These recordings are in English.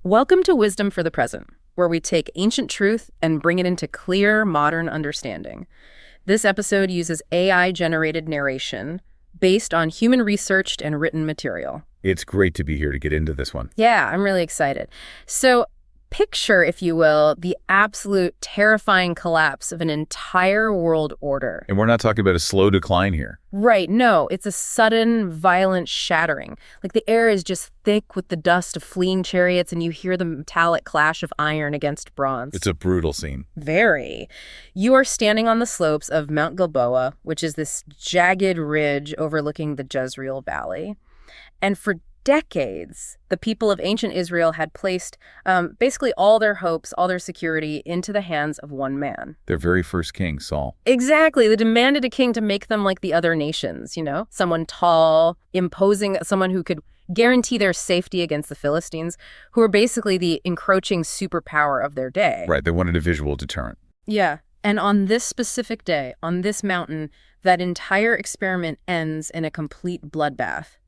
Welcome to Wisdom for the Present, where we take ancient truth and bring it into clear, modern understanding. This episode uses AI-generated narration based on human-researched and written material. It's great to be here to get into this one. Yeah, I'm really excited. So picture, if you will, the absolute terrifying collapse of an entire world order. And we're not talking about a slow decline here. Right, no, it's a sudden, violent shattering. Like the air is just thick with the dust of fleeing chariots and you hear the metallic clash of iron against bronze. It's a brutal scene. Very. You are standing on the slopes of Mount Gilboa, which is this jagged ridge overlooking the Jezreel Valley. And for decades, the people of ancient Israel had placed basically all their hopes, all their security into the hands of one man. Their very first king, Saul. Exactly. They demanded a king to make them like the other nations, someone tall, imposing, someone who could guarantee their safety against the Philistines, who were basically the encroaching superpower of their day. Right. They wanted a visual deterrent. Yeah. And on this specific day, on this mountain, that entire experiment ends in a complete bloodbath.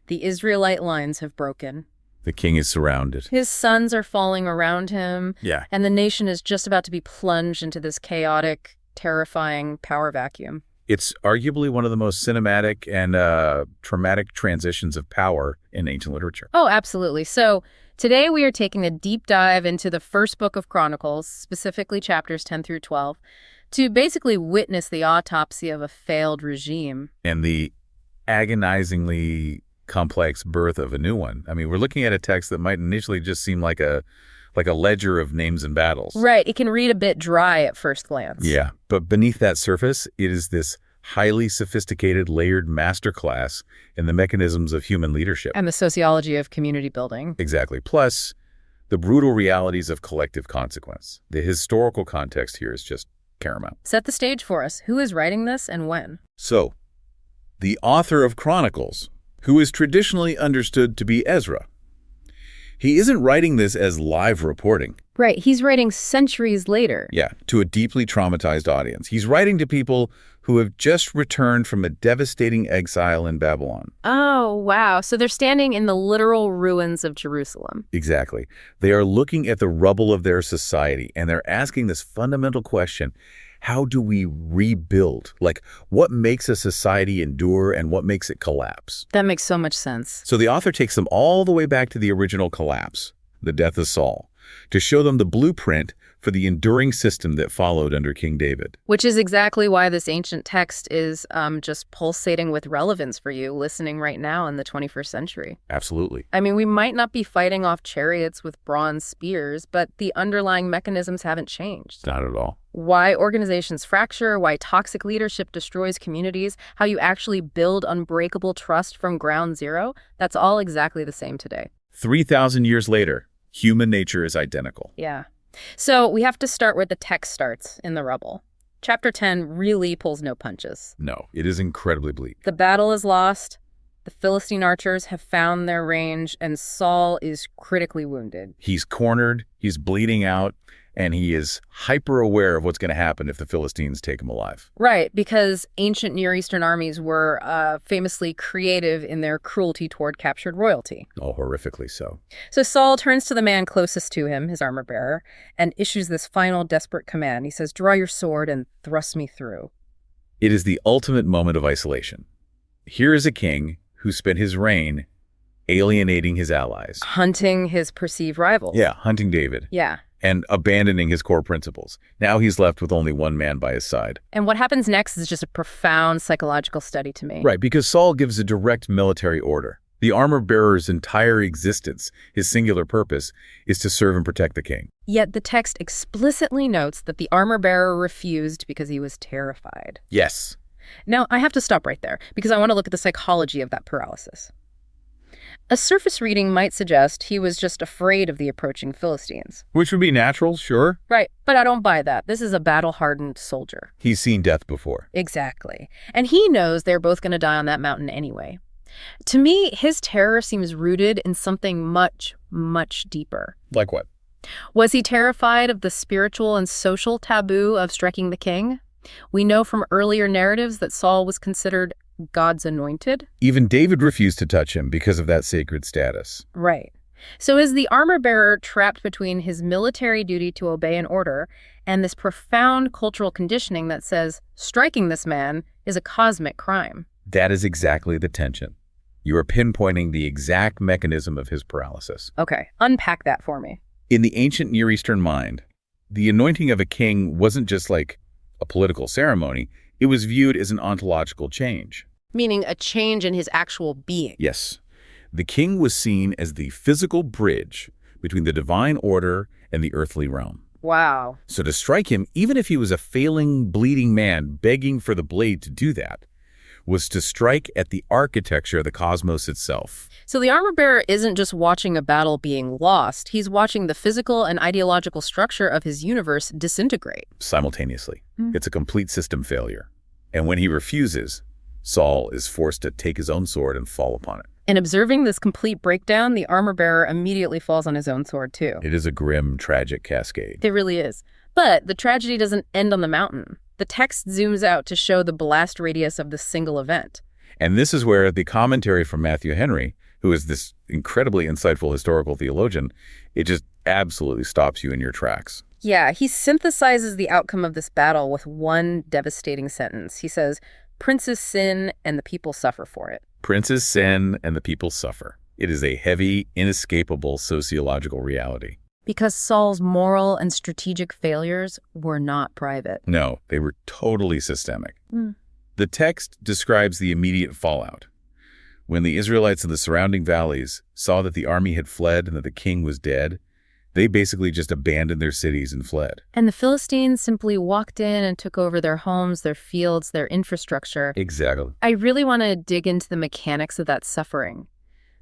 The Israelite lines have broken. The king is surrounded. His sons are falling around him. Yeah. And the nation is just about to be plunged into this chaotic, terrifying power vacuum. It's arguably one of the most cinematic and traumatic transitions of power in ancient literature. Oh, absolutely. So today we are taking a deep dive into the first book of Chronicles, specifically chapters 10 through 12, to basically witness the autopsy of a failed regime. And the agonizingly complex birth of a new one. I mean, we're looking at a text that might initially just seem like a ledger of names and battles. Right. It can read a bit dry at first glance. Yeah. But beneath that surface, it is this highly sophisticated, layered masterclass in the mechanisms of human leadership. And the sociology of community building. Exactly. Plus, the brutal realities of collective consequence. The historical context here is just paramount. Set the stage for us. Who is writing this and when? So, the author of Chronicles, who is traditionally understood to be Ezra. He isn't writing this as live reporting. Right, he's writing centuries later. Yeah, to a deeply traumatized audience. He's writing to people who have just returned from a devastating exile in Babylon. Oh, wow. So they're standing in the literal ruins of Jerusalem. Exactly. They are looking at the rubble of their society, and they're asking this fundamental question: how do we rebuild? Like, what makes a society endure and what makes it collapse? That makes so much sense. So the author takes them all the way back to the original collapse, the death of Saul, to show them the blueprint for the enduring system that followed under King David. Which is exactly why this ancient text is just pulsating with relevance for you listening right now in the 21st century. Absolutely. I mean, we might not be fighting off chariots with bronze spears, but the underlying mechanisms haven't changed. Not at all. Why organizations fracture, why toxic leadership destroys communities, how you actually build unbreakable trust from ground zero, that's all exactly the same today. 3,000 years later, human nature is identical. Yeah. So we have to start where the text starts, in the rubble. Chapter 10 really pulls no punches. No, it is incredibly bleak. The battle is lost, the Philistine archers have found their range, and Saul is critically wounded. He's cornered, he's bleeding out, and he is hyper-aware of what's going to happen if the Philistines take him alive. Right, because ancient Near Eastern armies were famously creative in their cruelty toward captured royalty. Oh, horrifically so. So Saul turns to the man closest to him, his armor-bearer, and issues this final desperate command. He says, "Draw your sword and thrust me through." It is the ultimate moment of isolation. Here is a king who spent his reign alienating his allies. Hunting his perceived rivals. Yeah, hunting David. Yeah. And abandoning his core principles. Now he's left with only one man by his side. And what happens next is just a profound psychological study to me. Right, because Saul gives a direct military order. The armor-bearer's entire existence, his singular purpose, is to serve and protect the king. Yet the text explicitly notes that the armor-bearer refused because he was terrified. Yes. Now, I have to stop right there, because I want to look at the psychology of that paralysis. A surface reading might suggest he was just afraid of the approaching Philistines. Which would be natural, sure. Right, but I don't buy that. This is a battle-hardened soldier. He's seen death before. Exactly. And he knows they're both going to die on that mountain anyway. To me, his terror seems rooted in something much, much deeper. Like what? Was he terrified of the spiritual and social taboo of striking the king? We know from earlier narratives that Saul was considered God's anointed. Even David refused to touch him because of that sacred status. Right. So is the armor-bearer trapped between his military duty to obey an order and this profound cultural conditioning that says striking this man is a cosmic crime? That is exactly the tension. You are pinpointing the exact mechanism of his paralysis. Okay, unpack that for me. In the ancient Near Eastern mind, the anointing of a king wasn't just like a political ceremony. It was viewed as an ontological change. Meaning a change in his actual being. Yes. The king was seen as the physical bridge between the divine order and the earthly realm. Wow. So to strike him, even if he was a failing, bleeding man begging for the blade to do that, was to strike at the architecture of the cosmos itself. So the armor-bearer isn't just watching a battle being lost. He's watching the physical and ideological structure of his universe disintegrate. Simultaneously. It's a complete system failure. And when he refuses, Saul is forced to take his own sword and fall upon it. And observing this complete breakdown, the armor-bearer immediately falls on his own sword, too. It is a grim, tragic cascade. It really is. But the tragedy doesn't end on the mountain. The text zooms out to show the blast radius of this single event. And this is where the commentary from Matthew Henry, who is this incredibly insightful historical theologian, it just absolutely stops you in your tracks. Yeah, he synthesizes the outcome of this battle with one devastating sentence. He says, "Princes sin and the people suffer for it." Princes sin and the people suffer. It is a heavy, inescapable sociological reality. Because Saul's moral and strategic failures were not private. No, they were totally systemic. The text describes the immediate fallout. When the Israelites in the surrounding valleys saw that the army had fled and that the king was dead, they basically just abandoned their cities and fled. And the Philistines simply walked in and took over their homes, their fields, their infrastructure. Exactly. I really want to dig into the mechanics of that suffering.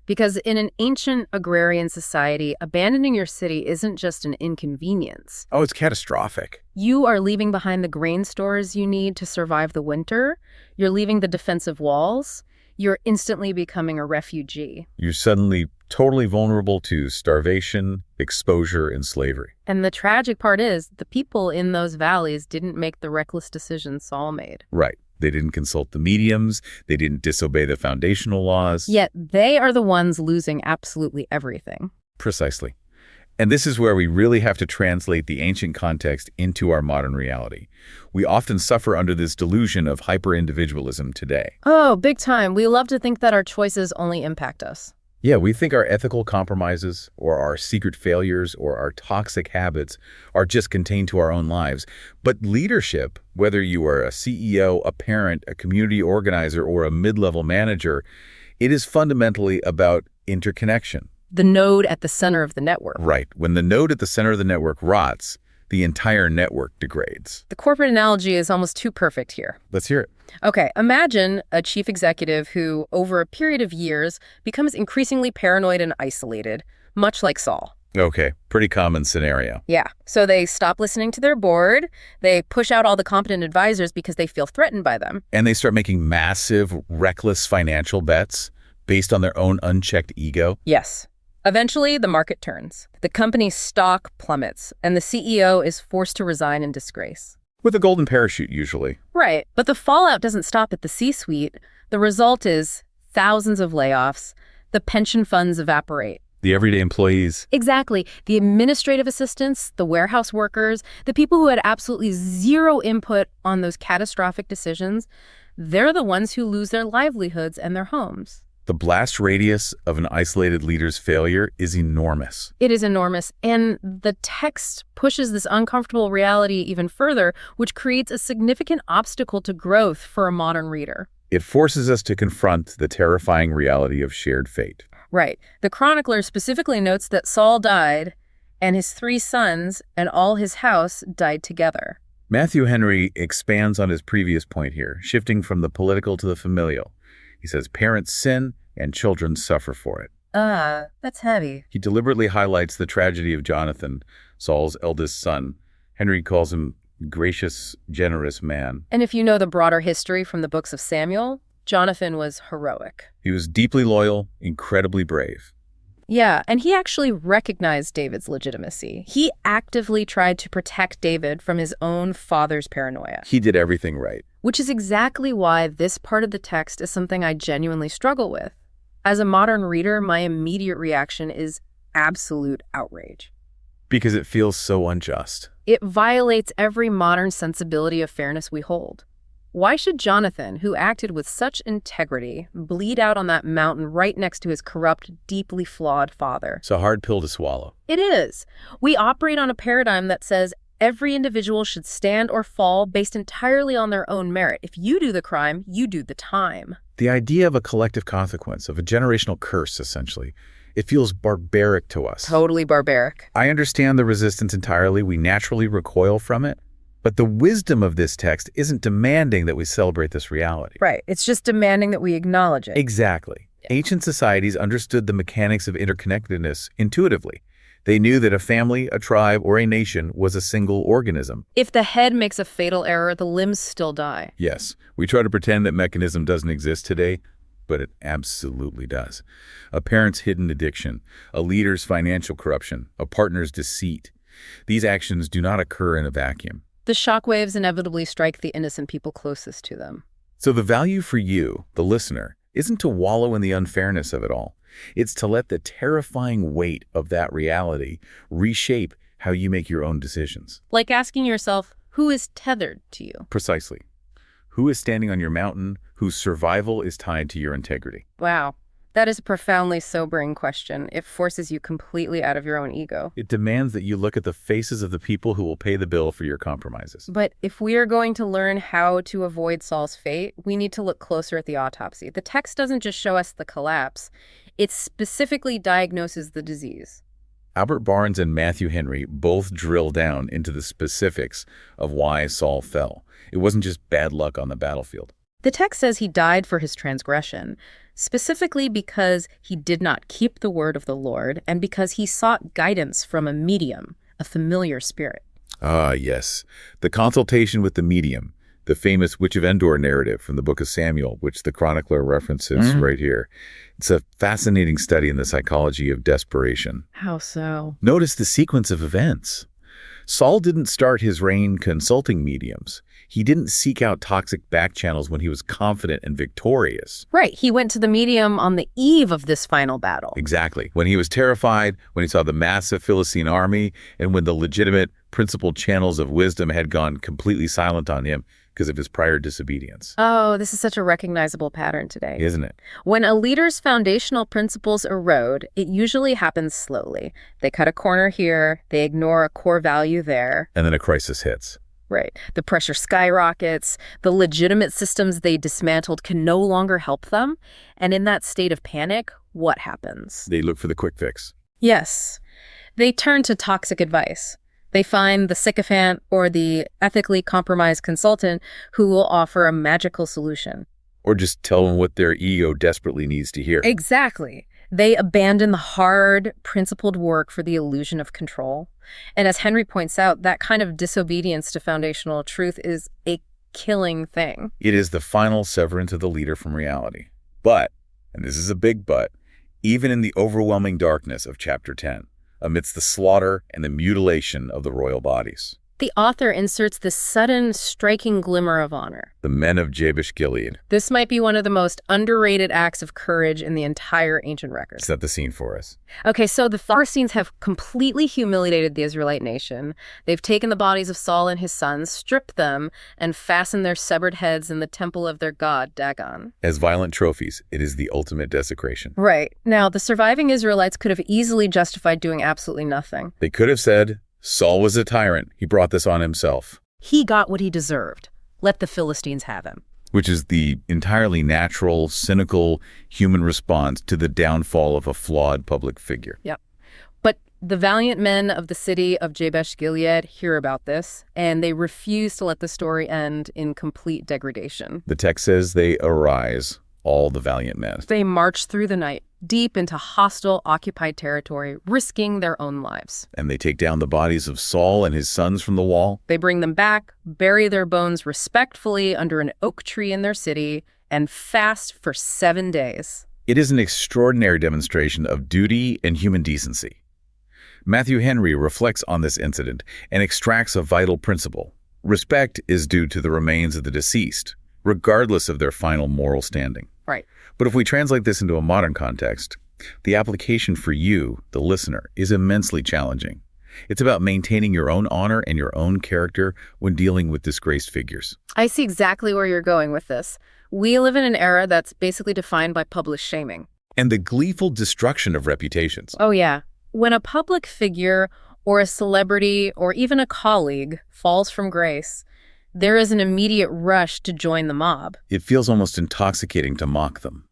Because in an ancient agrarian society, abandoning your city isn't just an inconvenience. Oh, it's catastrophic. You are leaving behind the grain stores you need to survive the winter. You're leaving the defensive walls. You're instantly becoming a refugee. You're suddenly totally vulnerable to starvation, exposure, and slavery. And the tragic part is, the people in those valleys didn't make the reckless decisions Saul made. Right. They didn't consult the mediums. They didn't disobey the foundational laws. Yet they are the ones losing absolutely everything. Precisely. And this is where we really have to translate the ancient context into our modern reality. We often suffer under this delusion of hyper-individualism today. Oh, big time. We love to think that our choices only impact us. Yeah, we think our ethical compromises or our secret failures or our toxic habits are just contained to our own lives. But leadership, whether you are a CEO, a parent, a community organizer, or a mid-level manager, it is fundamentally about interconnection. The node at the center of the network. Right. When the node at the center of the network rots, the entire network degrades. The corporate analogy is almost too perfect here. Let's hear it. Okay, imagine a chief executive who, over a period of years, becomes increasingly paranoid and isolated, much like Saul. Okay, pretty common scenario. Yeah, so they stop listening to their board, they push out all the competent advisors because they feel threatened by them. And they start making massive, reckless financial bets based on their own unchecked ego. Yes. Eventually, the market turns. The company's stock plummets, and the CEO is forced to resign in disgrace. With a golden parachute, usually. Right, but the fallout doesn't stop at the C-suite. The result is thousands of layoffs. The pension funds evaporate. The everyday employees. Exactly. The administrative assistants, the warehouse workers, the people who had absolutely zero input on those catastrophic decisions, they're the ones who lose their livelihoods and their homes. The blast radius of an isolated leader's failure is enormous. It is enormous, and the text pushes this uncomfortable reality even further, which creates a significant obstacle to growth for a modern reader. It forces us to confront the terrifying reality of shared fate. Right. The chronicler specifically notes that Saul died, and his 3 sons and all his house died together. Matthew Henry expands on his previous point here, shifting from the political to the familial. He says parents sin and children suffer for it. That's heavy. He deliberately highlights the tragedy of Jonathan, Saul's eldest son. Henry calls him gracious, generous man. And if you know the broader history from the books of Samuel, Jonathan was heroic. He was deeply loyal, incredibly brave. Yeah, and he actually recognized David's legitimacy. He actively tried to protect David from his own father's paranoia. He did everything right. Which is exactly why this part of the text is something I genuinely struggle with. As a modern reader, my immediate reaction is absolute outrage. Because it feels so unjust. It violates every modern sensibility of fairness we hold. Why should Jonathan, who acted with such integrity, bleed out on that mountain right next to his corrupt, deeply flawed father? It's a hard pill to swallow. It is. We operate on a paradigm that says every individual should stand or fall based entirely on their own merit. If you do the crime, you do the time. The idea of a collective consequence, of a generational curse, essentially, it feels barbaric to us. Totally barbaric. I understand the resistance entirely. We naturally recoil from it. But the wisdom of this text isn't demanding that we celebrate this reality. Right. It's just demanding that we acknowledge it. Exactly. Ancient societies understood the mechanics of interconnectedness intuitively. They knew that a family, a tribe, or a nation was a single organism. If the head makes a fatal error, the limbs still die. Yes, we try to pretend that mechanism doesn't exist today, but it absolutely does. A parent's hidden addiction, a leader's financial corruption, a partner's deceit. These actions do not occur in a vacuum. The shockwaves inevitably strike the innocent people closest to them. So the value for you, the listener, isn't to wallow in the unfairness of it all. It's to let the terrifying weight of that reality reshape how you make your own decisions. Like asking yourself, who is tethered to you? Precisely. Who is standing on your mountain, whose survival is tied to your integrity? Wow. That is a profoundly sobering question. It forces you completely out of your own ego. It demands that you look at the faces of the people who will pay the bill for your compromises. But if we are going to learn how to avoid Saul's fate, we need to look closer at the autopsy. The text doesn't just show us the collapse. It specifically diagnoses the disease. Albert Barnes and Matthew Henry both drill down into the specifics of why Saul fell. It wasn't just bad luck on the battlefield. The text says he died for his transgression, specifically because he did not keep the word of the Lord and because he sought guidance from a medium, a familiar spirit. Ah, yes. The consultation with the medium, the famous Witch of Endor narrative from the book of Samuel, which the chronicler references right here. It's a fascinating study in the psychology of desperation. How so? Notice the sequence of events. Saul didn't start his reign consulting mediums. He didn't seek out toxic back channels when he was confident and victorious. Right. He went to the medium on the eve of this final battle. Exactly. When he was terrified, when he saw the massive Philistine army, and when the legitimate, principled channels of wisdom had gone completely silent on him because of his prior disobedience. Oh, this is such a recognizable pattern today. Isn't it? When a leader's foundational principles erode, it usually happens slowly. They cut a corner here, they ignore a core value there. And then a crisis hits. Right. The pressure skyrockets, the legitimate systems they dismantled can no longer help them. And in that state of panic, what happens? They look for the quick fix. Yes. They turn to toxic advice. They find the sycophant or the ethically compromised consultant who will offer a magical solution. Or just tell them what their ego desperately needs to hear. Exactly. They abandon the hard, principled work for the illusion of control. And as Henry points out, that kind of disobedience to foundational truth is a killing thing. It is the final severance of the leader from reality. But, and this is a big but, even in the overwhelming darkness of chapter 10, amidst the slaughter and the mutilation of the royal bodies, The author inserts this sudden, striking glimmer of honor. the men of Jabesh Gilead. This might be one of the most underrated acts of courage in the entire ancient record. Set the scene for us. Okay, so the Philistines have completely humiliated the Israelite nation. They've taken the bodies of Saul and his sons, stripped them, and fastened their severed heads in the temple of their god, Dagon. As violent trophies, it is the ultimate desecration. Right. Now, the surviving Israelites could have easily justified doing absolutely nothing. They could have said, Saul was a tyrant. He brought this on himself. He got what he deserved. Let the Philistines have him. Which is the entirely natural, cynical human response to the downfall of a flawed public figure. Yep. But the valiant men of the city of Jabesh Gilead hear about this, and they refuse to let the story end in complete degradation. The text says they arise, all the valiant men. They march through the night, deep into hostile, occupied territory, risking their own lives. And they take down the bodies of Saul and his sons from the wall. They bring them back, bury their bones respectfully under an oak tree in their city, and fast for 7 days. It is an extraordinary demonstration of duty and human decency. Matthew Henry reflects on this incident and extracts a vital principle. Respect is due to the remains of the deceased, regardless of their final moral standing. Right. But if we translate this into a modern context, The application for you, the listener, is immensely challenging. It's about maintaining your own honor and your own character when dealing with disgraced figures. I see exactly where you're going with this. We live in an era that's basically defined by public shaming. And the gleeful destruction of reputations. Oh, yeah. When a public figure or a celebrity or even a colleague falls from grace, there is an immediate rush to join the mob. It feels almost intoxicating to mock them.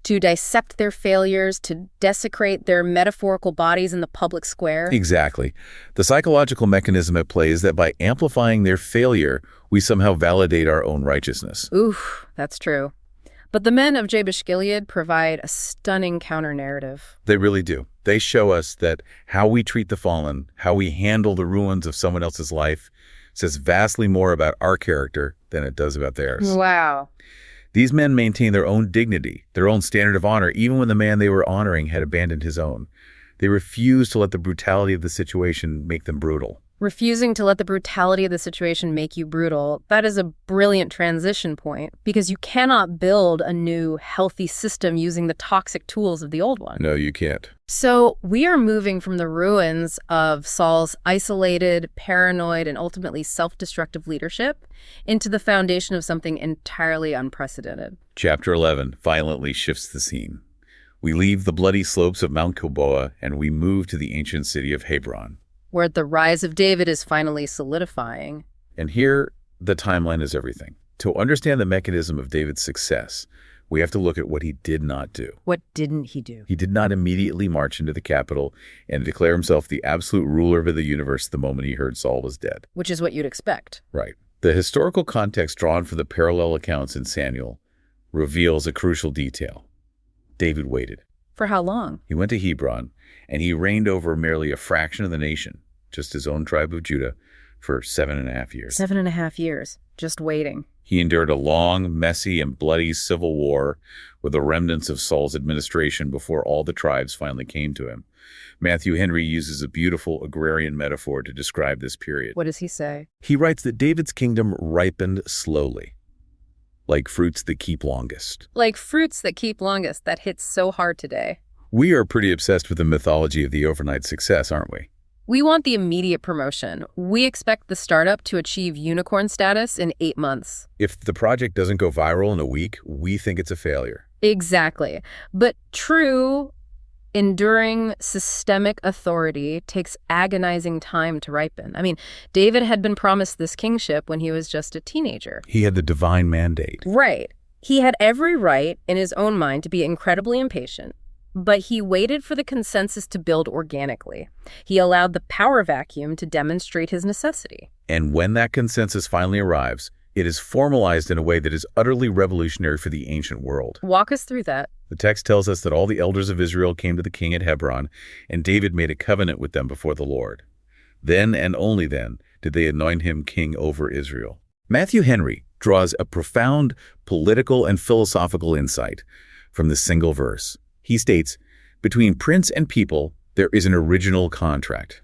To dissect their failures, to desecrate their metaphorical bodies in the public square. Exactly. The psychological mechanism at play is that by amplifying their failure, we somehow validate our own righteousness. Oof, that's true. But the men of Jabesh Gilead provide a stunning counter-narrative. They really do. They show us that how we treat the fallen, how we handle the ruins of someone else's life, says vastly more about our character than it does about theirs. Wow. These men maintain their own dignity, their own standard of honor, even when the man they were honoring had abandoned his own. They refused to let the brutality of the situation make them brutal. Refusing to let the brutality of the situation make you brutal, that is a brilliant transition point, because you cannot build a new, healthy system using the toxic tools of the old one. No, you can't. So we are moving from the ruins of Saul's isolated, paranoid, and ultimately self-destructive leadership into the foundation of something entirely unprecedented. Chapter 11 violently shifts the scene. We leave the bloody slopes of Mount Gilboa and we move to the ancient city of Hebron. Where the rise of David is finally solidifying. And here, the timeline is everything. To understand the mechanism of David's success, we have to look at what he did not do. What didn't he do? He did not immediately march into the capital and declare himself the absolute ruler of the universe the moment he heard Saul was dead. Which is what you'd expect. Right. The historical context drawn from the parallel accounts in Samuel reveals a crucial detail. David waited. For how long? He went to Hebron, and he reigned over merely a fraction of the nation, just his own tribe of Judah, for 7.5 years. 7.5 years, just waiting. He endured a long, messy, and bloody civil war with the remnants of Saul's administration before all the tribes finally came to him. Matthew Henry uses a beautiful agrarian metaphor to describe this period. What does he say? He writes that David's kingdom ripened slowly, like fruits that keep longest. Like fruits that keep longest. That hits so hard today. We are pretty obsessed with the mythology of the overnight success, aren't we? We want the immediate promotion. We expect the startup to achieve unicorn status in 8 months. If the project doesn't go viral in a week, we think it's a failure. Exactly. But true, enduring systemic authority takes agonizing time to ripen. I mean, David had been promised this kingship when he was just a teenager. He had the divine mandate. Right. He had every right in his own mind to be incredibly impatient. But he waited for the consensus to build organically. He allowed the power vacuum to demonstrate his necessity. And when that consensus finally arrives, it is formalized in a way that is utterly revolutionary for the ancient world. Walk us through that. The text tells us that all the elders of Israel came to the king at Hebron, and David made a covenant with them before the Lord. Then and only then did they anoint him king over Israel. Matthew Henry draws a profound political and philosophical insight from this single verse. He states, between prince and people, there is an original contract.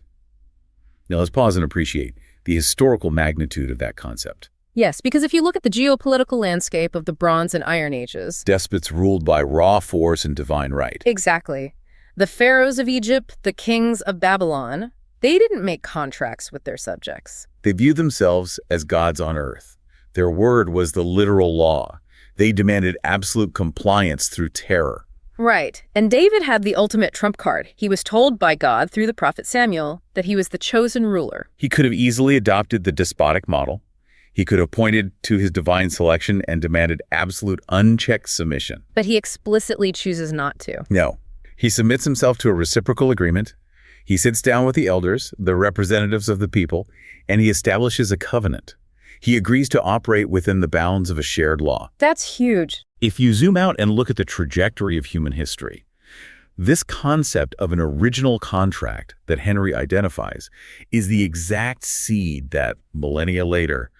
Now let's pause and appreciate the historical magnitude of that concept. Yes, because if you look at the geopolitical landscape of the Bronze and Iron Ages... Despots ruled by raw force and divine right. Exactly. The pharaohs of Egypt, the kings of Babylon, they didn't make contracts with their subjects. They viewed themselves as gods on earth. Their word was the literal law. They demanded absolute compliance through terror. Right. And David had the ultimate trump card. He was told by God through the prophet Samuel that he was the chosen ruler. He could have easily adopted the despotic model. He could have pointed to his divine selection and demanded absolute unchecked submission. But he explicitly chooses not to. No. He submits himself to a reciprocal agreement. He sits down with the elders, the representatives of the people, and he establishes a covenant. He agrees to operate within the bounds of a shared law. That's huge. If you zoom out and look at the trajectory of human history, this concept of an original contract that Henry identifies is the exact seed that millennia later,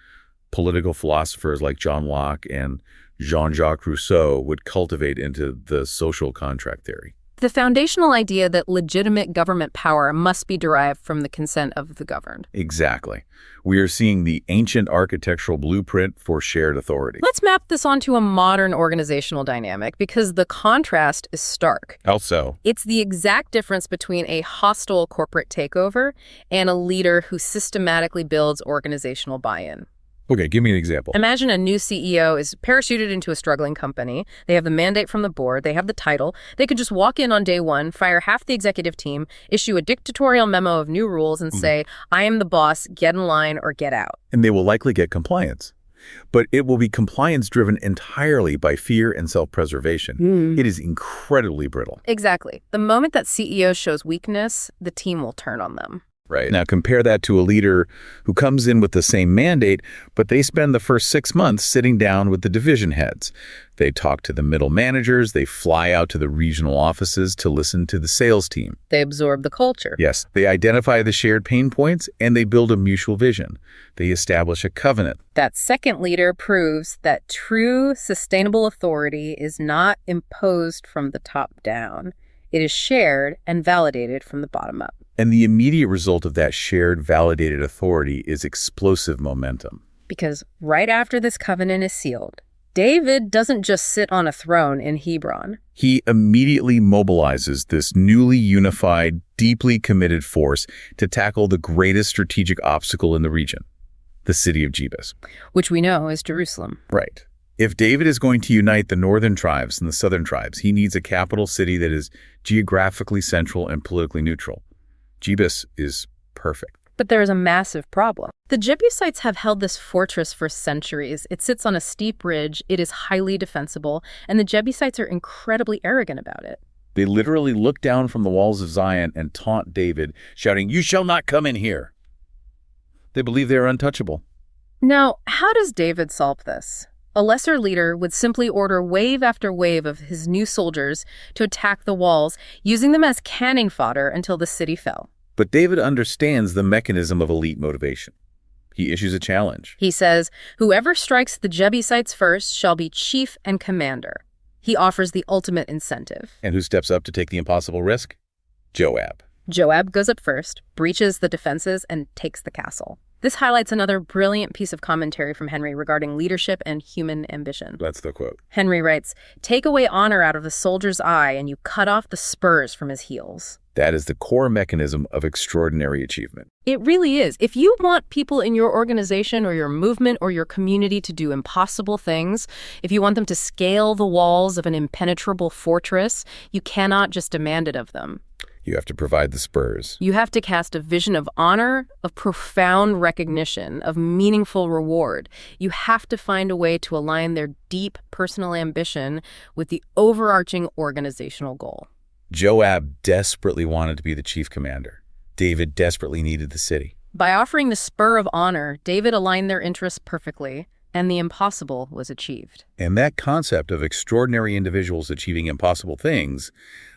political philosophers like John Locke and Jean-Jacques Rousseau would cultivate into the social contract theory. The foundational idea that legitimate government power must be derived from the consent of the governed. Exactly. We are seeing the ancient architectural blueprint for shared authority. Let's map this onto a modern organizational dynamic because the contrast is stark. How so? It's the exact difference between a hostile corporate takeover and a leader who systematically builds organizational buy-in. Okay, give me an example. Imagine a new CEO is parachuted into a struggling company. They have the mandate from the board. They have the title. They could just walk in on day one, fire half the executive team, issue a dictatorial memo of new rules, and say, I am the boss, get in line or get out. And they will likely get compliance. But it will be compliance driven entirely by fear and self-preservation. It is incredibly brittle. Exactly. The moment that CEO shows weakness, the team will turn on them. Right. Now compare that to a leader who comes in with the same mandate, but they spend the first 6 months sitting down with the division heads. They talk to the middle managers, they fly out to the regional offices to listen to the sales team. They absorb the culture. Yes, they identify the shared pain points and they build a mutual vision. They establish a covenant. That second leader proves that true sustainable authority is not imposed from the top down. It is shared and validated from the bottom up. And the immediate result of that shared, validated authority is explosive momentum. Because right after this covenant is sealed, David doesn't just sit on a throne in Hebron. He immediately mobilizes this newly unified, deeply committed force to tackle the greatest strategic obstacle in the region, the city of Jebus. Which we know is Jerusalem. Right. If David is going to unite the northern tribes and the southern tribes, he needs a capital city that is geographically central and politically neutral. Jebus is perfect. But there is a massive problem. The Jebusites have held this fortress for centuries. It sits on a steep ridge, it is highly defensible, and the Jebusites are incredibly arrogant about it. They literally look down from the walls of Zion and taunt David, shouting, "You shall not come in here." They believe they are untouchable. Now, how does David solve this? A lesser leader would simply order wave after wave of his new soldiers to attack the walls, using them as cannon fodder until the city fell. But David understands the mechanism of elite motivation. He issues a challenge. He says, whoever strikes the Jebusites first shall be chief and commander. He offers the ultimate incentive. And who steps up to take the impossible risk? Joab. Joab goes up first, breaches the defenses, and takes the castle. This highlights another brilliant piece of commentary from Henry regarding leadership and human ambition. That's the quote. Henry writes, "Take away honor out of the soldier's eye, and you cut off the spurs from his heels." That is the core mechanism of extraordinary achievement. It really is. If you want people in your organization or your movement or your community to do impossible things, if you want them to scale the walls of an impenetrable fortress, you cannot just demand it of them. You have to provide the spurs. You have to cast a vision of honor, of profound recognition, of meaningful reward. You have to find a way to align their deep personal ambition with the overarching organizational goal. Joab desperately wanted to be the chief commander. David desperately needed the city. By offering the spur of honor, David aligned their interests perfectly, and the impossible was achieved. And that concept of extraordinary individuals achieving impossible things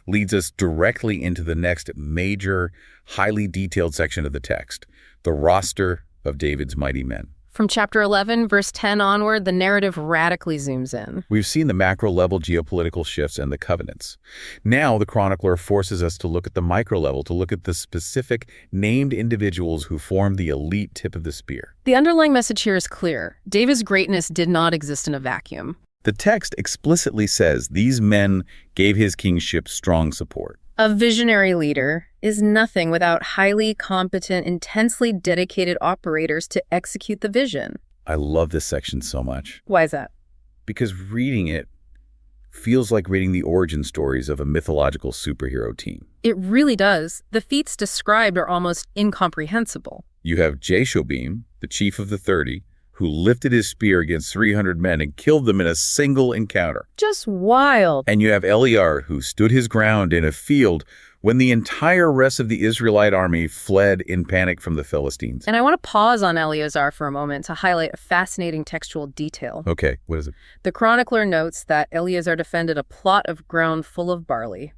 leads us directly into the next major, highly detailed section of the text, the roster of David's mighty men. From chapter 11, verse 10 onward, the narrative radically zooms in. We've seen the macro-level geopolitical shifts and the covenants. Now the chronicler forces us to look at the micro-level, to look at the specific named individuals who form the elite tip of the spear. The underlying message here is clear. David's greatness did not exist in a vacuum. The text explicitly says these men gave his kingship strong support. A visionary leader is nothing without highly competent, intensely dedicated operators to execute the vision. I love this section so much. Why is that? Because reading it feels like reading the origin stories of a mythological superhero team. It really does. The feats described are almost incomprehensible. You have Jashobim, the chief of the 30, who lifted his spear against 300 men and killed them in a single encounter. Just wild. And you have Eliar, who stood his ground in a field when the entire rest of the Israelite army fled in panic from the Philistines. And I want to pause on Eleazar for a moment to highlight a fascinating textual detail. Okay, what is it? The chronicler notes that Eleazar defended a plot of ground full of barley.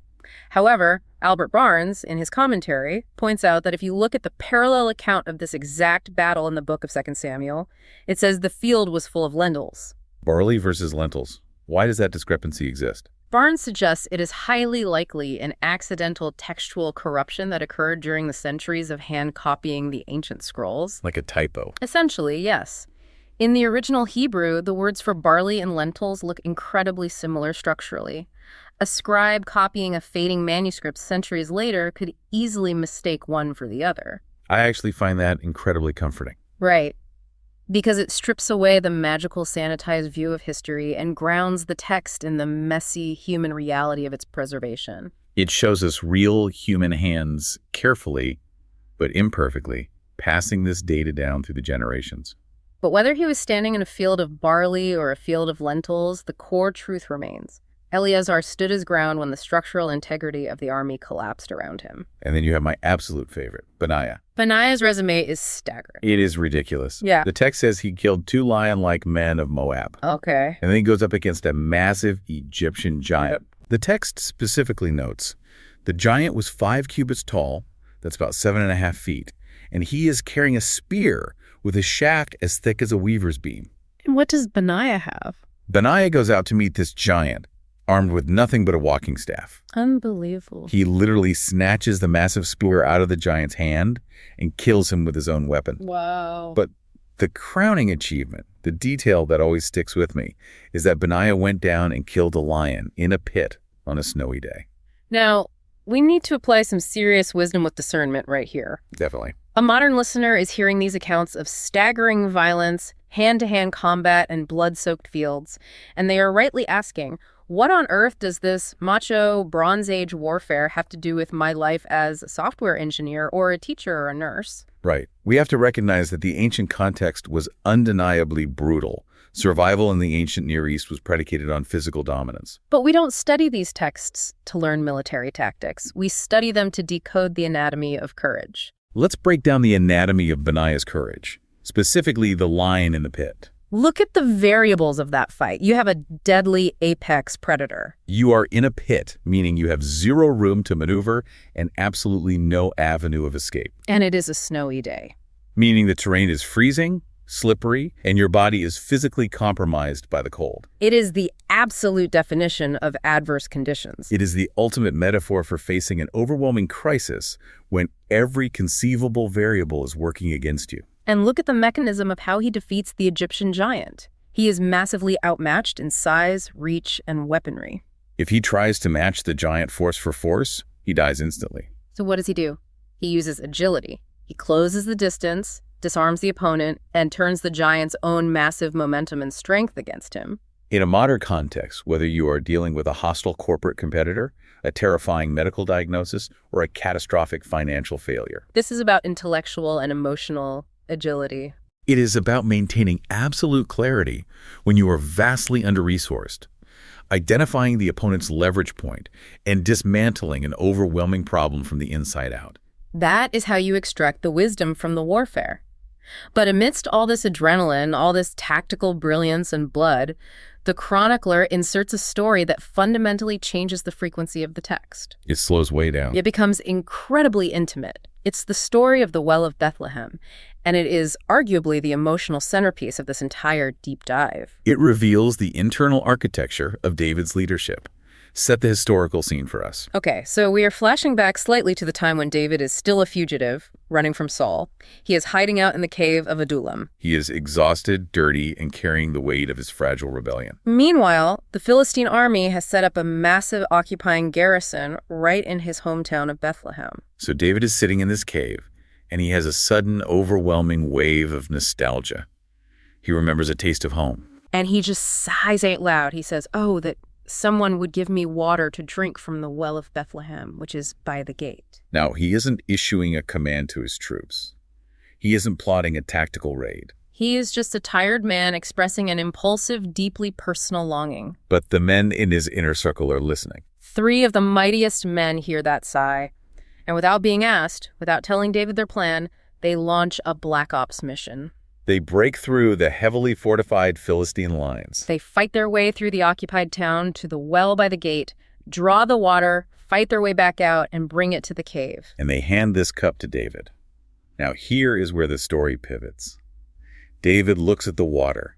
However, Albert Barnes, in his commentary, points out that if you look at the parallel account of this exact battle in the book of 2 Samuel, it says the field was full of lentils. Barley versus lentils. Why does that discrepancy exist? Barnes suggests it is highly likely an accidental textual corruption that occurred during the centuries of hand copying the ancient scrolls. Like a typo. Essentially, yes. In the original Hebrew, the words for barley and lentils look incredibly similar structurally. A scribe copying a fading manuscript centuries later could easily mistake one for the other. I actually find that incredibly comforting. Right. Because it strips away the magical, sanitized view of history and grounds the text in the messy human reality of its preservation. It shows us real human hands carefully, but imperfectly, passing this data down through the generations. But whether he was standing in a field of barley or a field of lentils, the core truth remains. Eleazar stood his ground when the structural integrity of the army collapsed around him. And then you have my absolute favorite, Benaiah. Benaiah's resume is staggering. It is ridiculous. Yeah. The text says he killed 2 lion-like men of Moab. Okay. And then he goes up against a massive Egyptian giant. The text specifically notes, the giant was 5 cubits tall, that's about 7.5 feet, and he is carrying a spear with a shaft as thick as a weaver's beam. And what does Benaiah have? Benaiah goes out to meet this giant, armed with nothing but a walking staff. Unbelievable. He literally snatches the massive spear out of the giant's hand and kills him with his own weapon. Wow. But the crowning achievement, the detail that always sticks with me, is that Benaiah went down and killed a lion in a pit on a snowy day. Now, we need to apply some serious wisdom with discernment right here. Definitely. A modern listener is hearing these accounts of staggering violence, hand-to-hand combat, and blood-soaked fields, and they are rightly asking, what on earth does this macho Bronze Age warfare have to do with my life as a software engineer or a teacher or a nurse? Right. We have to recognize that the ancient context was undeniably brutal. Survival in the ancient Near East was predicated on physical dominance. But we don't study these texts to learn military tactics. We study them to decode the anatomy of courage. Let's break down the anatomy of Benaiah's courage, specifically the lion in the pit. Look at the variables of that fight. You have a deadly apex predator. You are in a pit, meaning you have 0 room to maneuver and absolutely no avenue of escape. And it is a snowy day. Meaning the terrain is freezing, slippery, and your body is physically compromised by the cold. It is the absolute definition of adverse conditions. It is the ultimate metaphor for facing an overwhelming crisis when every conceivable variable is working against you. And look at the mechanism of how he defeats the Egyptian giant. He is massively outmatched in size, reach, and weaponry. If he tries to match the giant force for force, he dies instantly. So what does he do? He uses agility. He closes the distance, disarms the opponent, and turns the giant's own massive momentum and strength against him. In a modern context, whether you are dealing with a hostile corporate competitor, a terrifying medical diagnosis, or a catastrophic financial failure, This is about intellectual and emotional agility. it is about maintaining absolute clarity when you are vastly under-resourced, identifying the opponent's leverage point, and dismantling an overwhelming problem from the inside out. That is how you extract the wisdom from the warfare. But amidst all this adrenaline, all this tactical brilliance and blood, the chronicler inserts a story that fundamentally changes the frequency of the text. It slows way down. It becomes incredibly intimate. It's the story of the Well of Bethlehem, and it is arguably the emotional centerpiece of this entire deep dive. It reveals the internal architecture of David's leadership. Set the historical scene for us. Okay, so we are flashing back slightly to the time when David is still a fugitive, running from Saul. He is hiding out in the cave of Adullam. He is exhausted, dirty, and carrying the weight of his fragile rebellion. Meanwhile, the Philistine army has set up a massive occupying garrison right in his hometown of Bethlehem. So David is sitting in this cave, and he has a sudden, overwhelming wave of nostalgia. He remembers a taste of home. And he just sighs out loud. He says, "Oh, that someone would give me water to drink from the Well of Bethlehem, which is by the gate." Now, he isn't issuing a command to his troops. He isn't plotting a tactical raid. He is just a tired man expressing an impulsive, deeply personal longing. But the men in his inner circle are listening. 3 of the mightiest men hear that sigh. And without being asked, without telling David their plan, they launch a Black Ops mission. They break through the heavily fortified Philistine lines. They fight their way through the occupied town to the well by the gate, draw the water, fight their way back out, and bring it to the cave. And they hand this cup to David. Now here is where the story pivots. David looks at the water.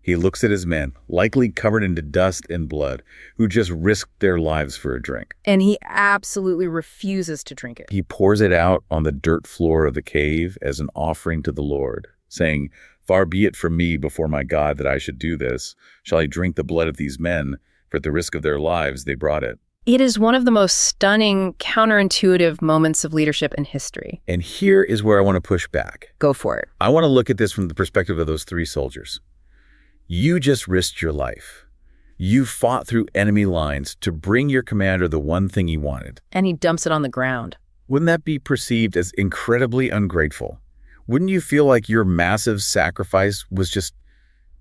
He looks at his men, likely covered in dust and blood, who just risked their lives for a drink. And he absolutely refuses to drink it. He pours it out on the dirt floor of the cave as an offering to the Lord, saying, "Far be it from me before my God that I should do this. Shall I drink the blood of these men? For at the risk of their lives they brought it." It is one of the most stunning, counterintuitive moments of leadership in history. And here is where I want to push back. Go for it. I want to look at this from the perspective of those 3 soldiers. You just risked your life. You fought through enemy lines to bring your commander the one thing he wanted. And he dumps it on the ground. Wouldn't that be perceived as incredibly ungrateful? Wouldn't you feel like your massive sacrifice was just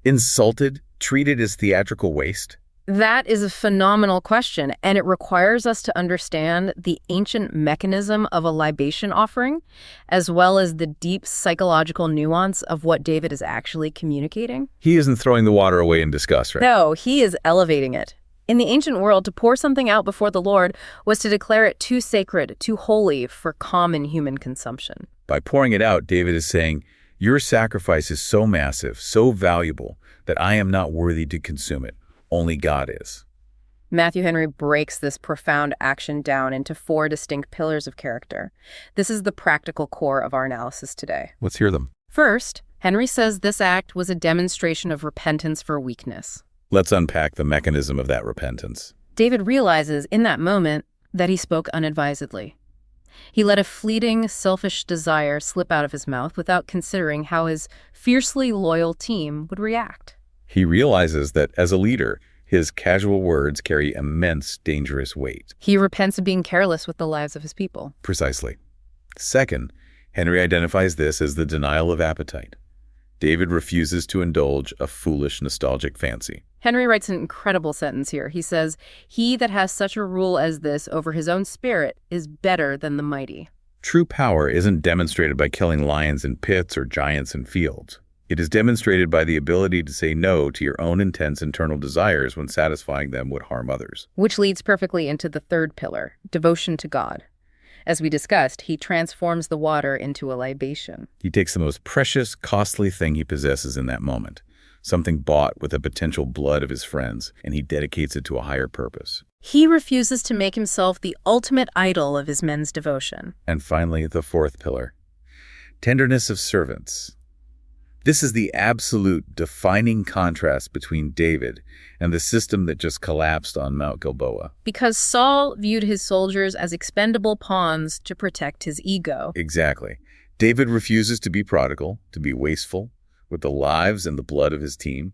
insulted, treated as theatrical waste? That is a phenomenal question, and it requires us to understand the ancient mechanism of a libation offering, as well as the deep psychological nuance of what David is actually communicating. He isn't throwing the water away in disgust, right? No, he is elevating it. In the ancient world, to pour something out before the Lord was to declare it too sacred, too holy for common human consumption. By pouring it out, David is saying, your sacrifice is so massive, so valuable, that I am not worthy to consume it. Only God is. Matthew Henry breaks this profound action down into 4 distinct pillars of character. This is the practical core of our analysis today. Let's hear them. First, Henry says this act was a demonstration of repentance for weakness. Let's unpack the mechanism of that repentance. David realizes in that moment that he spoke unadvisedly. He let a fleeting, selfish desire slip out of his mouth without considering how his fiercely loyal team would react. He realizes that as a leader, his casual words carry immense, dangerous weight. He repents of being careless with the lives of his people. Precisely. Second, Henry identifies this as the denial of appetite. David refuses to indulge a foolish, nostalgic fancy. Henry writes an incredible sentence here. He says, "He that has such a rule as this over his own spirit is better than the mighty." True power isn't demonstrated by killing lions in pits or giants in fields. It is demonstrated by the ability to say no to your own intense internal desires when satisfying them would harm others. Which leads perfectly into the third pillar, devotion to God. As we discussed, he transforms the water into a libation. He takes the most precious, costly thing he possesses in that moment, something bought with the potential blood of his friends, and he dedicates it to a higher purpose. He refuses to make himself the ultimate idol of his men's devotion. And finally, the fourth pillar, tenderness of servants. This is the absolute defining contrast between David and the system that just collapsed on Mount Gilboa. Because Saul viewed his soldiers as expendable pawns to protect his ego. Exactly. David refuses to be prodigal, to be wasteful with the lives and the blood of his team.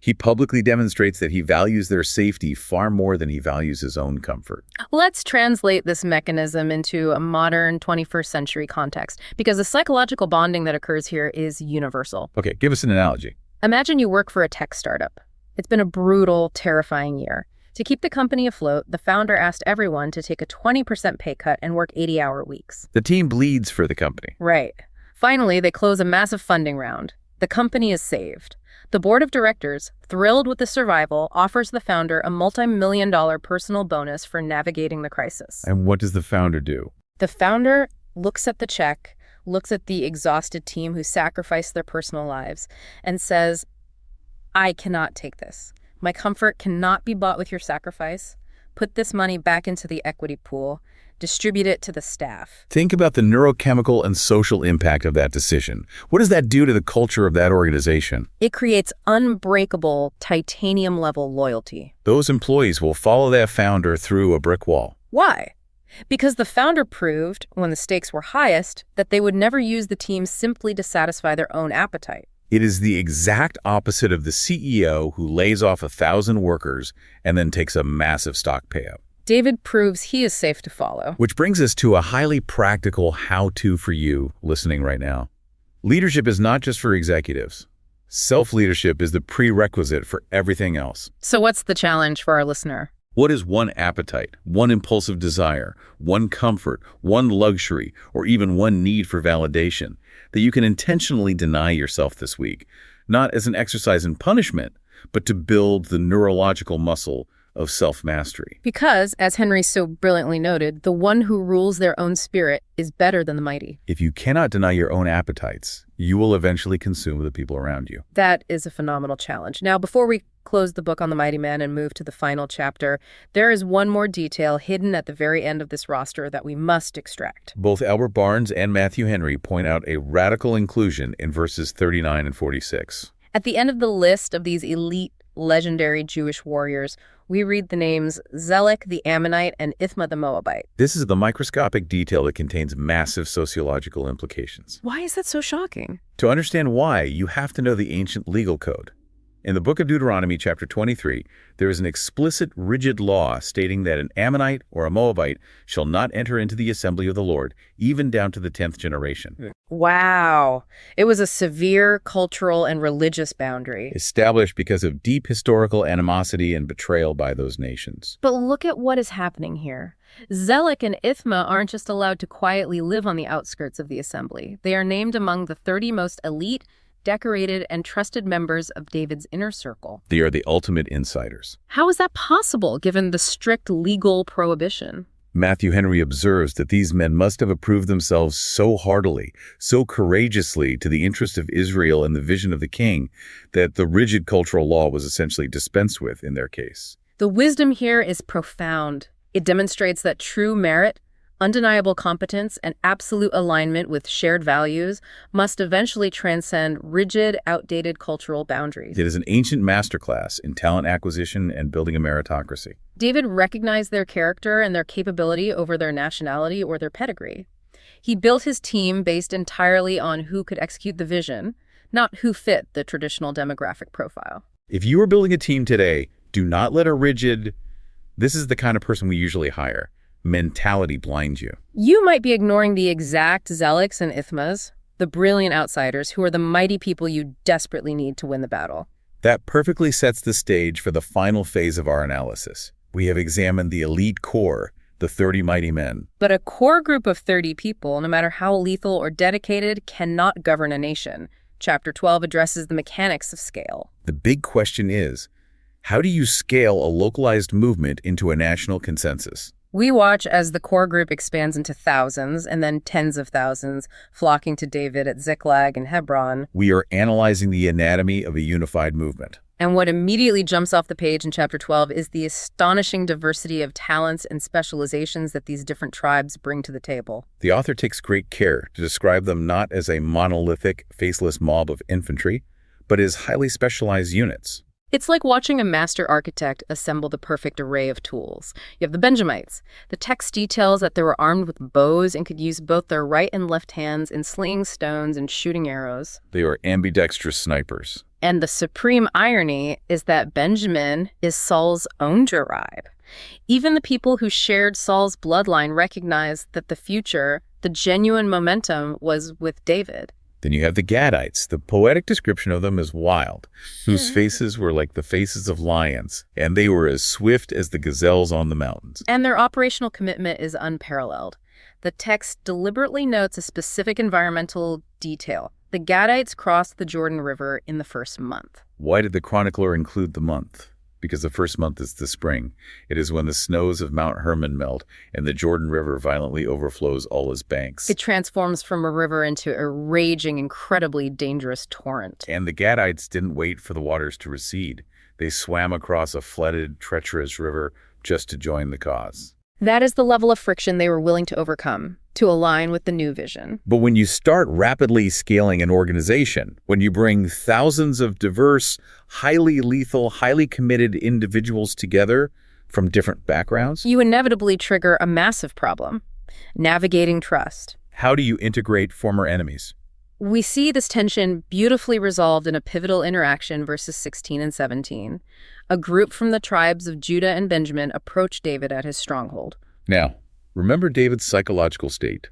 He publicly demonstrates that he values their safety far more than he values his own comfort. Let's translate this mechanism into a modern 21st century context, because the psychological bonding that occurs here is universal. Okay, give us an analogy. Imagine you work for a tech startup. It's been a brutal, terrifying year. To keep the company afloat, the founder asked everyone to take a 20% pay cut and work 80-hour weeks. The team bleeds for the company. Right. Finally, they close a massive funding round. The company is saved. The board of directors, thrilled with the survival, offers the founder a multi-million-dollar personal bonus for navigating the crisis. And what does the founder do? The founder looks at the check, looks at the exhausted team who sacrificed their personal lives, and says, "I cannot take this. My comfort cannot be bought with your sacrifice. Put this money back into the equity pool. Distribute it to the staff." Think about the neurochemical and social impact of that decision. What does that do to the culture of that organization? It creates unbreakable, titanium-level loyalty. Those employees will follow that founder through a brick wall. Why? Because the founder proved, when the stakes were highest, that they would never use the team simply to satisfy their own appetite. It is the exact opposite of the CEO who lays off 1,000 workers and then takes a massive stock payout. David proves he is safe to follow. Which brings us to a highly practical how-to for you listening right now. Leadership is not just for executives. Self-leadership is the prerequisite for everything else. So what's the challenge for our listener? What is one appetite, one impulsive desire, one comfort, one luxury, or even one need for validation that you can intentionally deny yourself this week, not as an exercise in punishment, but to build the neurological muscle of self-mastery. Because, as Henry so brilliantly noted, the one who rules their own spirit is better than the mighty. If you cannot deny your own appetites, you will eventually consume the people around you. That is a phenomenal challenge. Now, before we close the book on the mighty men and move to the final chapter, there is one more detail hidden at the very end of this roster that we must extract. Both Albert Barnes and Matthew Henry point out a radical inclusion in verses 39 and 46. At the end of the list of these elite, legendary Jewish warriors, we read the names Zelek the Ammonite and Ithma the Moabite. This is the microscopic detail that contains massive sociological implications. Why is that so shocking? To understand why, you have to know the ancient legal code. In the book of Deuteronomy, chapter 23, there is an explicit, rigid law stating that an Ammonite or a Moabite shall not enter into the assembly of the Lord, even down to the 10th generation. Wow. It was a severe cultural and religious boundary. Established because of deep historical animosity and betrayal by those nations. But look at what is happening here. Zelek and Ithma aren't just allowed to quietly live on the outskirts of the assembly. They are named among the 30 most elite, decorated, and trusted members of David's inner circle. They are the ultimate insiders. How is that possible, given the strict legal prohibition? Matthew Henry observes that these men must have approved themselves so heartily, so courageously to the interest of Israel and the vision of the king, that the rigid cultural law was essentially dispensed with in their case. The wisdom here is profound. It demonstrates that true merit, undeniable competence, and absolute alignment with shared values must eventually transcend rigid, outdated cultural boundaries. It is an ancient masterclass in talent acquisition and building a meritocracy. David recognized their character and their capability over their nationality or their pedigree. He built his team based entirely on who could execute the vision, not who fit the traditional demographic profile. If you are building a team today, do not let a rigid, "this is the kind of person we usually hire," mentality blind you. You might be ignoring the exact Zeleks and Ithmas, the brilliant outsiders who are the mighty people you desperately need to win the battle. That perfectly sets the stage for the final phase of our analysis. We have examined the elite core, the 30 mighty men. But a core group of 30 people, no matter how lethal or dedicated, cannot govern a nation. Chapter 12 addresses the mechanics of scale. The big question is, how do you scale a localized movement into a national consensus? We watch as the core group expands into thousands and then tens of thousands, flocking to David at Ziklag and Hebron. We are analyzing the anatomy of a unified movement. And what immediately jumps off the page in chapter 12 is the astonishing diversity of talents and specializations that these different tribes bring to the table. The author takes great care to describe them not as a monolithic, faceless mob of infantry, but as highly specialized units. It's like watching a master architect assemble the perfect array of tools. You have the Benjamites. The text details that they were armed with bows and could use both their right and left hands in slinging stones and shooting arrows. They are ambidextrous snipers. And the supreme irony is that Benjamin is Saul's own tribe. Even the people who shared Saul's bloodline recognized that the future, the genuine momentum, was with David. Then you have the Gadites. The poetic description of them is wild, whose faces were like the faces of lions, and they were as swift as the gazelles on the mountains. And their operational commitment is unparalleled. The text deliberately notes a specific environmental detail. The Gadites crossed the Jordan River in the first month. Why did the chronicler include the month? Because the first month is the spring. It is when the snows of Mount Hermon melt and the Jordan River violently overflows all its banks. It transforms from a river into a raging, incredibly dangerous torrent. And the Gadites didn't wait for the waters to recede. They swam across a flooded, treacherous river just to join the cause. That is the level of friction they were willing to overcome, to align with the new vision. But when you start rapidly scaling an organization, when you bring thousands of diverse, highly lethal, highly committed individuals together from different backgrounds, you inevitably trigger a massive problem: navigating trust. how do you integrate former enemies? We see this tension beautifully resolved in a pivotal interaction, verses 16 and 17. A group from the tribes of Judah and Benjamin approach David at his stronghold. Now, remember David's psychological state.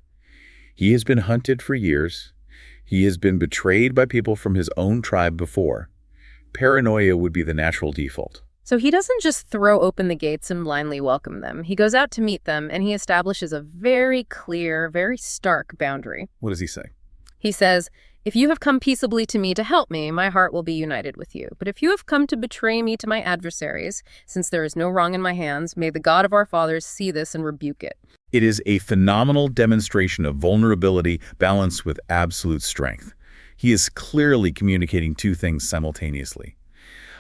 He has been hunted for years. He has been betrayed by people from his own tribe before. Paranoia would be the natural default. So he doesn't just throw open the gates and blindly welcome them. He goes out to meet them, and he establishes a very clear, very stark boundary. What does he say? He says, If you have come peaceably to me to help me, my heart will be united with you. But if you have come to betray me to my adversaries, since there is no wrong in my hands, may the God of our fathers see this and rebuke it. It is a phenomenal demonstration of vulnerability balanced with absolute strength. He is clearly communicating two things simultaneously.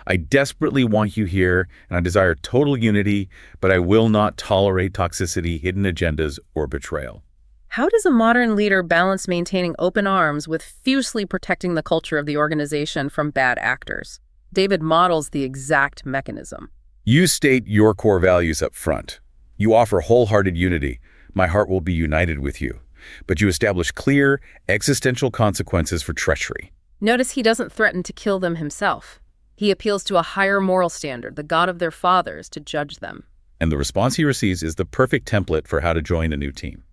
I desperately want you here, and I desire total unity, but I will not tolerate toxicity, hidden agendas, or betrayal. How does a modern leader balance maintaining open arms with fiercely protecting the culture of the organization from bad actors? David models the exact mechanism. You state your core values up front. You offer wholehearted unity. My heart will be united with you. But you establish clear, existential consequences for treachery. Notice he doesn't threaten to kill them himself. He appeals to a higher moral standard, the God of their fathers, to judge them. And the response he receives is the perfect template for how to join a new team.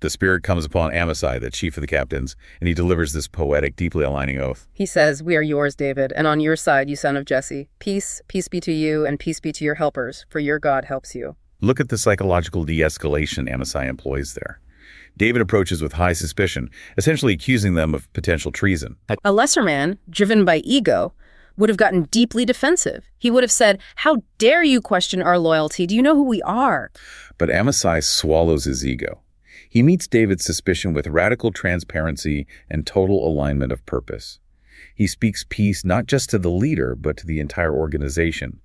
The Spirit comes upon Amasai, the chief of the captains, and he delivers this poetic, deeply aligning oath. He says, "We are yours, David, and on your side, you son of Jesse. Peace, peace be to you, and peace be to your helpers, for your God helps you." Look at the psychological de-escalation Amasai employs there. David approaches with high suspicion, essentially accusing them of potential treason. A lesser man, driven by ego, would have gotten deeply defensive. He would have said, "How dare you question our loyalty? Do you know who we are?" But Amasai swallows his ego. He meets David's suspicion with radical transparency and total alignment of purpose. He speaks peace not just to the leader, but to the entire organization.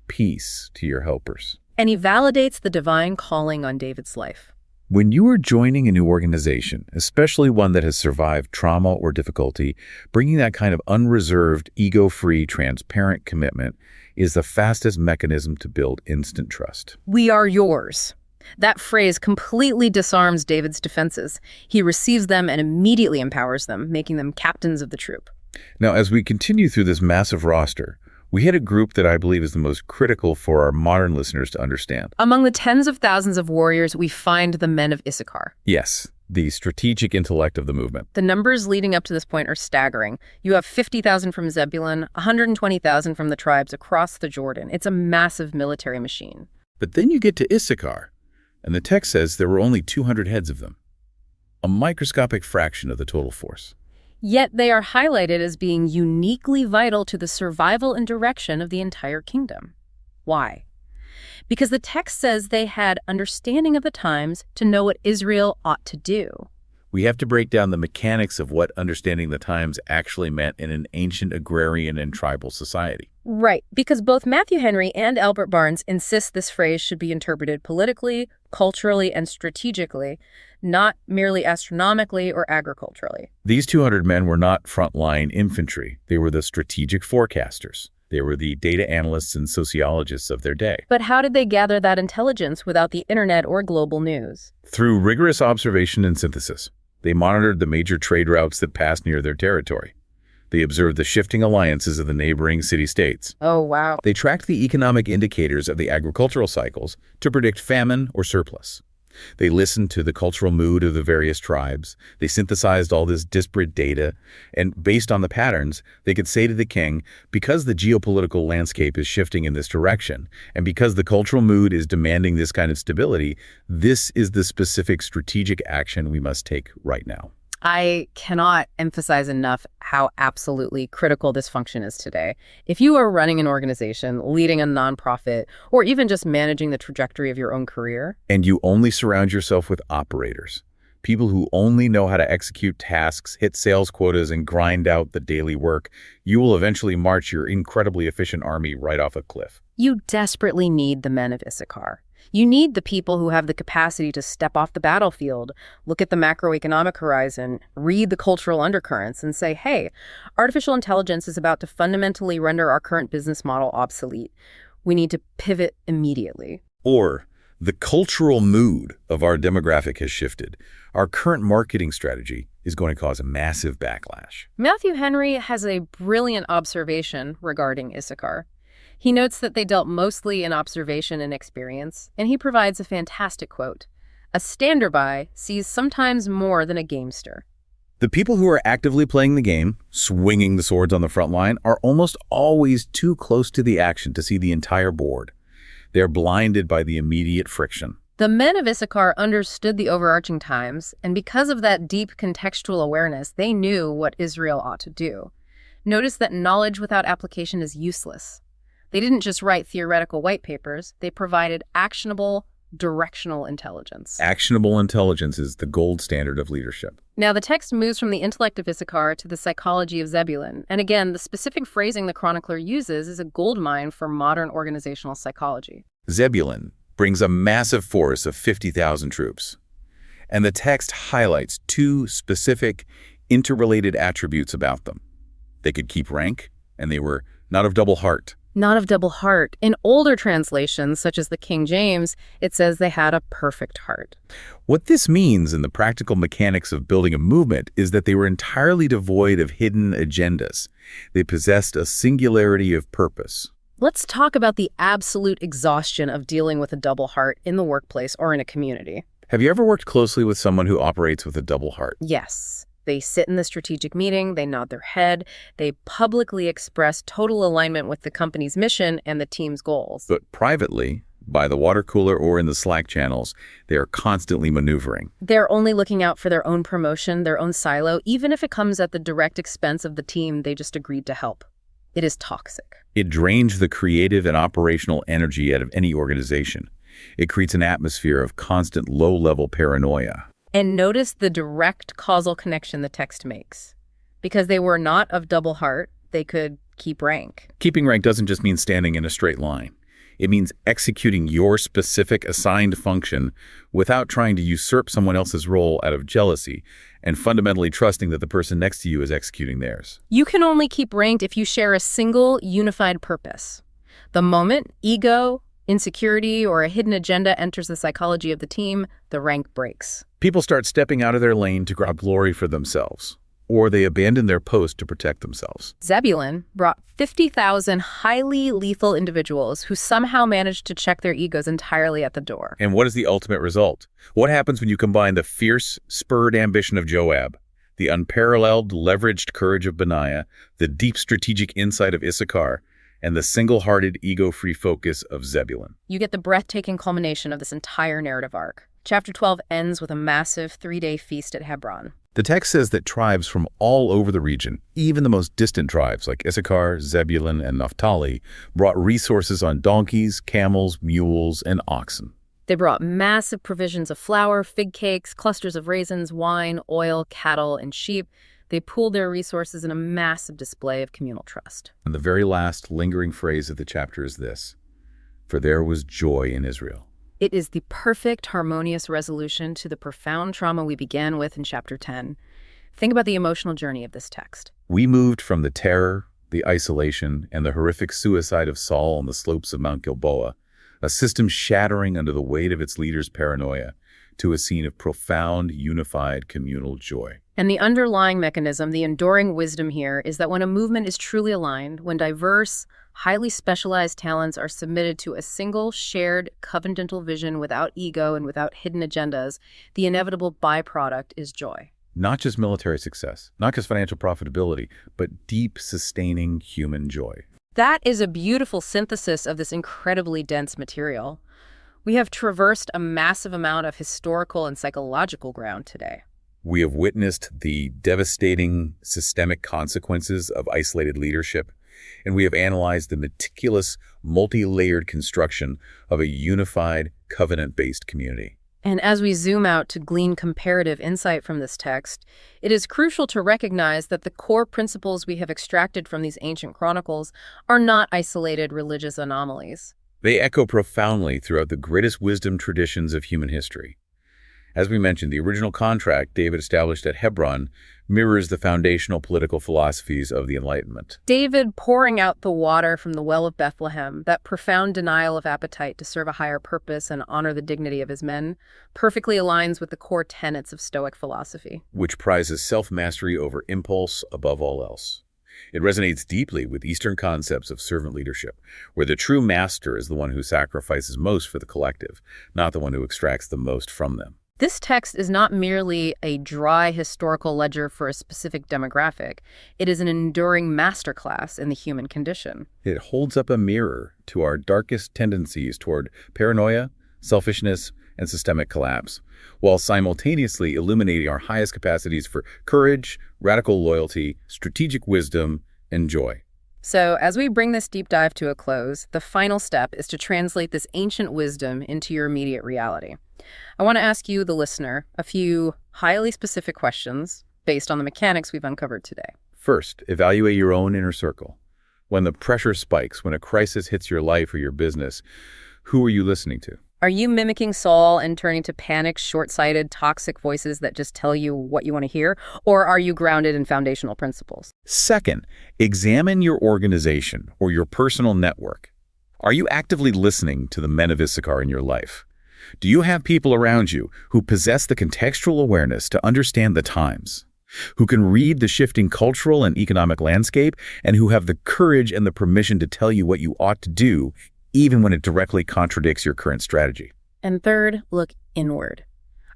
Peace to your helpers. And he validates the divine calling on David's life. When you are joining a new organization, especially one that has survived trauma or difficulty, bringing that kind of unreserved, ego-free, transparent commitment is the fastest mechanism to build instant trust. We are yours. That phrase completely disarms David's defenses. He receives them and immediately empowers them, making them captains of the troop. Now, as we continue through this massive roster, we hit a group that I believe is the most critical for our modern listeners to understand. Among the tens of thousands of warriors, we find the men of Issachar. Yes, the strategic intellect of the movement. The numbers leading up to this point are staggering. You have 50,000 from Zebulun, 120,000 from the tribes across the Jordan. It's a massive military machine. But then you get to Issachar, and the text says there were only 200 heads of them, a microscopic fraction of the total force. Yet they are highlighted as being uniquely vital to the survival and direction of the entire kingdom. Why? Because the text says they had understanding of the times to know what Israel ought to do. We have to break down the mechanics of what understanding the times actually meant in an ancient agrarian and tribal society. Right, because both Matthew Henry and Albert Barnes insist this phrase should be interpreted politically, culturally, and strategically, not merely astronomically or agriculturally. These 200 men were not frontline infantry. They were the strategic forecasters. They were the data analysts and sociologists of their day. But how did they gather that intelligence without the internet or global news? Through rigorous observation and synthesis. They monitored the major trade routes that passed near their territory. They observed the shifting alliances of the neighboring city-states. Oh, wow. They tracked the economic indicators of the agricultural cycles to predict famine or surplus. They listened to the cultural mood of the various tribes. They synthesized all this disparate data, and based on the patterns, they could say to the king, because the geopolitical landscape is shifting in this direction, and because the cultural mood is demanding this kind of stability, this is the specific strategic action we must take right now. I cannot emphasize enough how absolutely critical this function is today. If you are running an organization, leading a nonprofit, or even just managing the trajectory of your own career, and you only surround yourself with operators, people who only know how to execute tasks, hit sales quotas, and grind out the daily work, you will eventually march your incredibly efficient army right off a cliff. You desperately need the men of Issachar. You need the people who have the capacity to step off the battlefield, look at the macroeconomic horizon, read the cultural undercurrents, and say, hey, artificial intelligence is about to fundamentally render our current business model obsolete. We need to pivot immediately. Or the cultural mood of our demographic has shifted. Our current marketing strategy is going to cause a massive backlash. Matthew Henry has a brilliant observation regarding Issachar. He notes that they dealt mostly in observation and experience, and he provides a fantastic quote. A stander-by sees sometimes more than a gamester. The people who are actively playing the game, swinging the swords on the front line, are almost always too close to the action to see the entire board. They're blinded by the immediate friction. The men of Issachar understood the overarching times, and because of that deep contextual awareness, they knew what Israel ought to do. Notice that knowledge without application is useless. They didn't just write theoretical white papers, they provided actionable, directional intelligence. Actionable intelligence is the gold standard of leadership. Now, the text moves from the intellect of Issachar to the psychology of Zebulun. And again, the specific phrasing the chronicler uses is a goldmine for modern organizational psychology. Zebulun brings a massive force of 50,000 troops. And the text highlights two specific, interrelated attributes about them. They could keep rank, and they were not of double heart. Not of double heart. In older translations, such as the King James, it says they had a perfect heart. What this means in the practical mechanics of building a movement is that they were entirely devoid of hidden agendas. They possessed a singularity of purpose. Let's talk about the absolute exhaustion of dealing with a double heart in the workplace or in a community. Have you ever worked closely with someone who operates with a double heart? Yes. They sit in the strategic meeting, they nod their head, they publicly express total alignment with the company's mission and the team's goals. But privately, by the water cooler or in the Slack channels, they are constantly maneuvering. They're only looking out for their own promotion, their own silo, even if it comes at the direct expense of the team they just agreed to help. It is toxic. It drains the creative and operational energy out of any organization. It creates an atmosphere of constant low-level paranoia. And notice the direct causal connection the text makes. Because they were not of double heart, they could keep rank. Keeping rank doesn't just mean standing in a straight line. It means executing your specific assigned function without trying to usurp someone else's role out of jealousy and fundamentally trusting that the person next to you is executing theirs. You can only keep ranked if you share a single, unified purpose. The moment ego, insecurity, or a hidden agenda enters the psychology of the team, the rank breaks. People start stepping out of their lane to grab glory for themselves, or they abandon their post to protect themselves. Zebulun brought 50,000 highly lethal individuals who somehow managed to check their egos entirely at the door. And what is the ultimate result? What happens when you combine the fierce, spurred ambition of Joab, the unparalleled, leveraged courage of Benaiah, the deep strategic insight of Issachar, and the single-hearted, ego-free focus of Zebulun? You get the breathtaking culmination of this entire narrative arc. Chapter 12 ends with a massive 3-day feast at Hebron. The text says that tribes from all over the region, even the most distant tribes like Issachar, Zebulun, and Naphtali, brought resources on donkeys, camels, mules, and oxen. They brought massive provisions of flour, fig cakes, clusters of raisins, wine, oil, cattle, and sheep. They pooled their resources in a massive display of communal trust. And the very last lingering phrase of the chapter is this: "For there was joy in Israel." It is the perfect, harmonious resolution to the profound trauma we began with in Chapter 10. Think about the emotional journey of this text. We moved from the terror, the isolation, and the horrific suicide of Saul on the slopes of Mount Gilboa, a system shattering under the weight of its leaders' paranoia, to a scene of profound, unified, communal joy. And the underlying mechanism, the enduring wisdom here, is that when a movement is truly aligned, when diverse, highly specialized talents are submitted to a single, shared, covenantal vision without ego and without hidden agendas, the inevitable byproduct is joy. Not just military success, not just financial profitability, but deep, sustaining human joy. That is a beautiful synthesis of this incredibly dense material. We have traversed a massive amount of historical and psychological ground today. We have witnessed the devastating systemic consequences of isolated leadership, and we have analyzed the meticulous, multi-layered construction of a unified, covenant-based community. And as we zoom out to glean comparative insight from this text, it is crucial to recognize that the core principles we have extracted from these ancient chronicles are not isolated religious anomalies. They echo profoundly throughout the greatest wisdom traditions of human history. As we mentioned, the original contract David established at Hebron mirrors the foundational political philosophies of the Enlightenment. David pouring out the water from the well of Bethlehem, that profound denial of appetite to serve a higher purpose and honor the dignity of his men, perfectly aligns with the core tenets of Stoic philosophy, which prizes self-mastery over impulse above all else. It resonates deeply with Eastern concepts of servant leadership, where the true master is the one who sacrifices most for the collective, not the one who extracts the most from them. This text is not merely a dry historical ledger for a specific demographic. It is an enduring masterclass in the human condition. It holds up a mirror to our darkest tendencies toward paranoia, selfishness, and systemic collapse, while simultaneously illuminating our highest capacities for courage, radical loyalty, strategic wisdom, and joy. So, as we bring this deep dive to a close, the final step is to translate this ancient wisdom into your immediate reality. I want to ask you, the listener, a few highly specific questions based on the mechanics we've uncovered today. First, evaluate your own inner circle. When the pressure spikes, when a crisis hits your life or your business, who are you listening to? Are you mimicking Saul and turning to panicked, short-sighted, toxic voices that just tell you what you want to hear? Or are you grounded in foundational principles? Second, examine your organization or your personal network. Are you actively listening to the men of Issachar in your life? Do you have people around you who possess the contextual awareness to understand the times, who can read the shifting cultural and economic landscape, and who have the courage and the permission to tell you what you ought to do, even when it directly contradicts your current strategy? And third, look inward.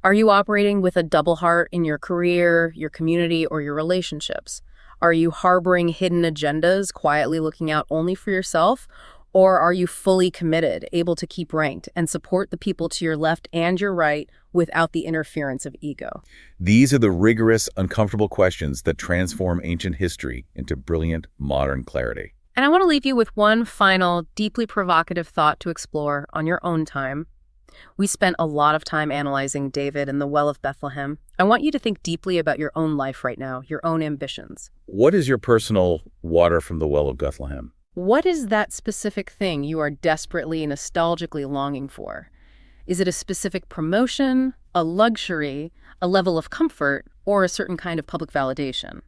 Are you operating with a double heart in your career, your community, or your relationships? Are you harboring hidden agendas, quietly looking out only for yourself? Or are you fully committed, able to keep ranked and support the people to your left and your right without the interference of ego? These are the rigorous, uncomfortable questions that transform ancient history into brilliant, modern clarity. And I want to leave you with one final, deeply provocative thought to explore on your own time. We spent a lot of time analyzing David and the Well of Bethlehem. I want you to think deeply about your own life right now, your own ambitions. What is your personal water from the Well of Bethlehem? What is that specific thing you are desperately, nostalgically longing for? Is it a specific promotion, a luxury, a level of comfort, or a certain kind of public validation?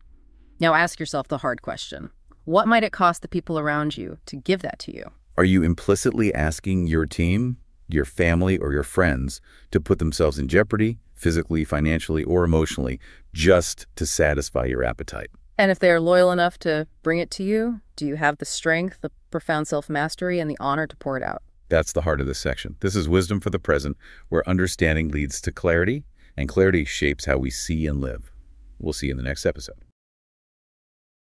Now ask yourself the hard question. What might it cost the people around you to give that to you? Are you implicitly asking your team, your family, or your friends to put themselves in jeopardy, physically, financially, or emotionally, just to satisfy your appetite? And if they are loyal enough to bring it to you, do you have the strength, the profound self-mastery, and the honor to pour it out? That's the heart of this section. This is Wisdom for the Present, where understanding leads to clarity, and clarity shapes how we see and live. We'll see you in the next episode.